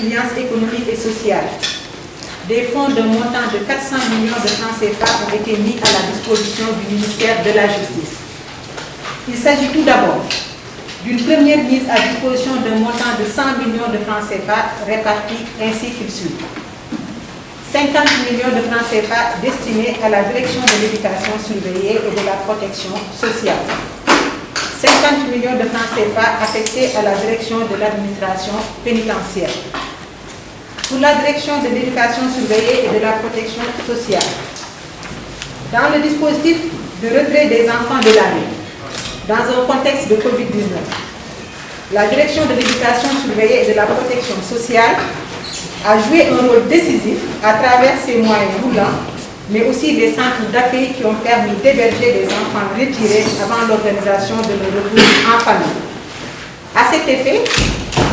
résilience économique et sociale. Des fonds d'un montant de 400 millions de francs CFA ont été mis à la disposition du ministère de la Justice. Il s'agit tout d'abord d'une première mise à disposition d'un montant de 100 millions de francs CFA répartis ainsi qu'il suit. 50 millions de francs CFA destinés à la direction de l'éducation surveillée et de la protection sociale. 50 millions de francs CFA affectés à la direction de l'administration pénitentiaire. Pour la direction de l'éducation surveillée et de la protection sociale. Dans le dispositif de retrait des enfants de la rue, dans un contexte de Covid-19, la direction de l'éducation surveillée et de la protection sociale a joué un rôle décisif à travers ses moyens roulants, mais aussi les centres d'accueil qui ont permis d'héberger les enfants retirés avant l'organisation de leur retour en famille. À cet effet,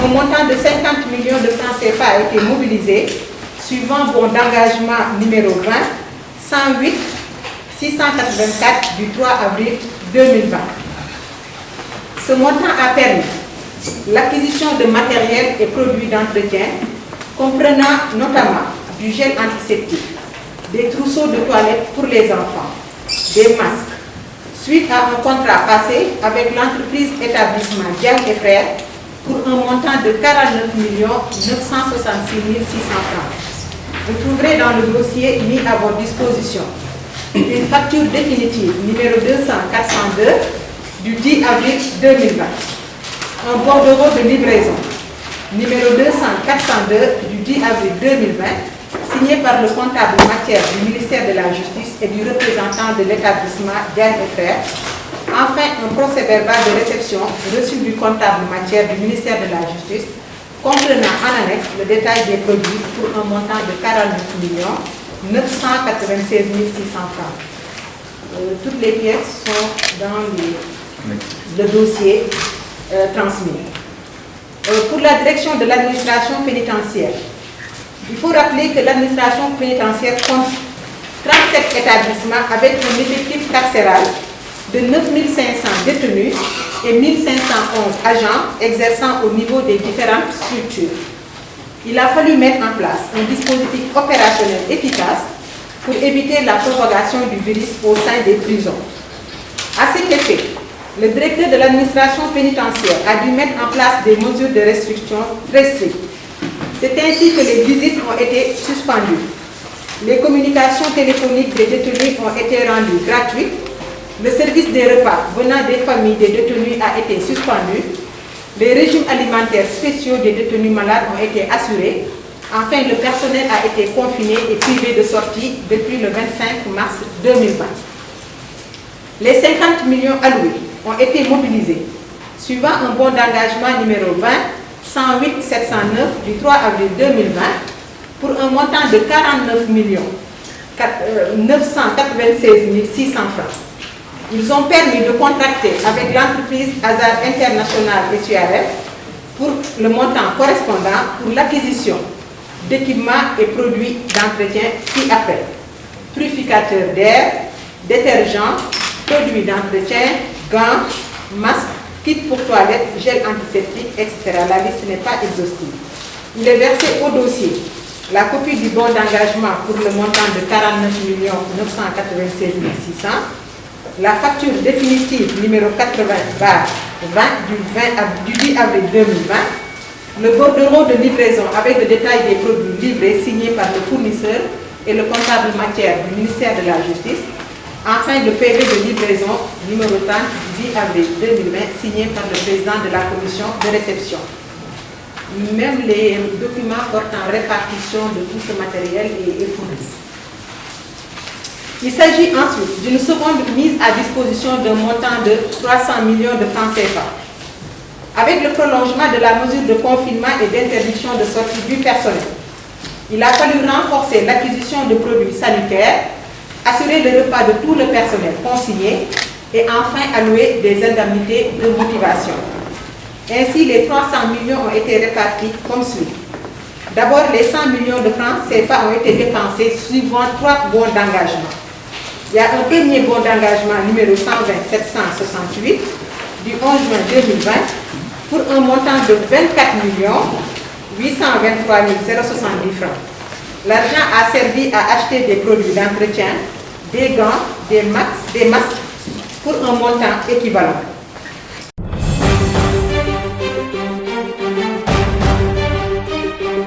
un montant de 50 millions de francs CFA a été mobilisé, suivant bon d'engagement numéro 20, 108 684 du 3 avril 2020. Ce montant a permis l'acquisition de matériel et produits d'entretien, comprenant notamment du gel antiseptique, des trousseaux de toilettes pour les enfants, des masques, suite à un contrat passé avec l'entreprise établissement Diagne et Frères pour un montant de 49 966 600 francs. Vous trouverez dans le dossier mis à votre disposition une facture définitive numéro 200-402 du 10 avril 2020, un bordereau de livraison numéro 200-402 du 10 avril 2020, signé par le comptable matière du ministère de la Justice et du représentant de l'établissement Diagne et Frères. Enfin, un procès-verbal de réception reçu du comptable matière du ministère de la Justice, comprenant en annexe le détail des produits pour un montant de 49 996 600 francs. Toutes les pièces sont dans le dossier transmis. Pour la direction de l'administration pénitentiaire, il faut rappeler que l'administration pénitentiaire compte 37 établissements avec un effectif carcéral de 9 500 détenus et 1 511 agents exerçant au niveau des différentes structures. Il a fallu mettre en place un dispositif opérationnel efficace pour éviter la propagation du virus au sein des prisons. À cet effet, le directeur de l'administration pénitentiaire a dû mettre en place des mesures de restriction très strictes. C'est ainsi que les visites ont été suspendues. Les communications téléphoniques des détenus ont été rendues gratuites. Le service des repas venant des familles des détenus a été suspendu. Les régimes alimentaires spéciaux des détenus malades ont été assurés. Enfin, le personnel a été confiné et privé de sortie depuis le 25 mars 2020. Les 50 millions alloués ont été mobilisés, suivant un bon d'engagement numéro 20, 108 709 du 3 avril 2020, pour un montant de 49 996 600 francs. Ils ont permis de contracter avec l'entreprise Hazard International SUAF pour le montant correspondant pour l'acquisition d'équipements et produits d'entretien ci-après. Purificateurs d'air, détergents, produits d'entretien, gants, masques, kits pour toilettes, gel antiseptique, etc. La liste n'est pas exhaustive. Il est versé au dossier la copie du bon d'engagement pour le montant de 49 996 600, la facture définitive numéro 80/20 du 10 avril 2020, le bordereau de livraison avec le détail des produits livrés signé par le fournisseur et le comptable matière du ministère de la Justice. Enfin, le PV de livraison numéro 30 du 10 avril 2020 signé par le président de la commission de réception. Même les documents portant répartition de tout ce matériel est fourni. Il s'agit ensuite d'une seconde mise à disposition d'un montant de 300 millions de francs CFA. Avec le prolongement de la mesure de confinement et d'interdiction de sortie du personnel, il a fallu renforcer l'acquisition de produits sanitaires, assurer le repas de tout le personnel consigné et enfin allouer des indemnités de motivation. Ainsi, les 300 millions ont été répartis comme suit. D'abord, les 100 millions de francs CFA ont été dépensés suivant 3 bons d'engagement. Il y a un premier bon d'engagement numéro 120 768 du 11 juin 2020 pour un montant de 24 823 070 francs. L'argent a servi à acheter des produits d'entretien, des gants, des masques pour un montant équivalent.